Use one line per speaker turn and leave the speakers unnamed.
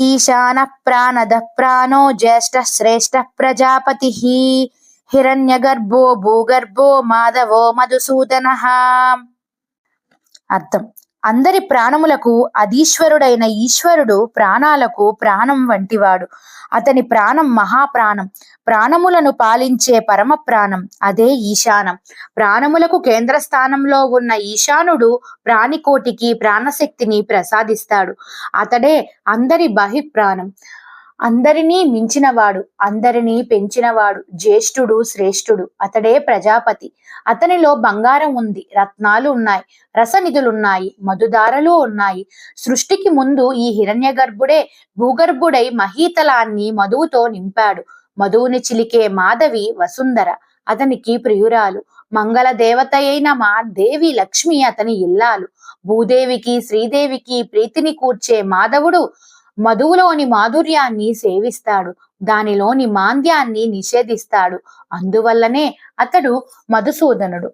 ఈశాన ప్రాణద ప్రాణో జ్యేష్ఠ శ్రేష్ఠ ప్రజాపతి హిరణ్యగర్భో భూగర్భో మాధవో మధుసూదన. అర్థం: అందరి ప్రాణములకు అధీశ్వరుడైన ఈశ్వరుడు ప్రాణాలకు ప్రాణం వంటివాడు. అతని ప్రాణం మహాప్రాణం. ప్రాణములను పాలించే పరమ ప్రాణం, అదే ఈశానం. ప్రాణములకు కేంద్రస్థానంలో ఉన్న ఈశానుడు ప్రాణికోటికి ప్రాణశక్తిని ప్రసాదిస్తాడు. అతడే అందరి బహిప్రాణం. అందరినీ మించినవాడు, అందరినీ పెంచినవాడు, జ్యేష్ఠుడు, శ్రేష్ఠుడు. అతడే ప్రజాపతి. అతనిలో బంగారం ఉంది, రత్నాలు ఉన్నాయి, రసనిధులున్నాయి, మధుధారలు ఉన్నాయి. సృష్టికి ముందు ఈ హిరణ్యగర్భుడే భూగర్భుడై మహీతలాన్ని మధువుతో నింపాడు. మధువుని చిలికే మాధవి వసుంధర, అతనికి ప్రియురాలు. మంగళ దేవత అయిన మా దేవి లక్ష్మి అతని ఇల్లాలు. భూదేవికి శ్రీదేవికి ప్రీతిని కూర్చే మాధవుడు మధువులోని మాధుర్యాన్ని సేవిస్తాడు, దానిలోని మాంద్యాన్ని నిషేధిస్తాడు. అందువల్లనే అతడు మధుసూదనుడు.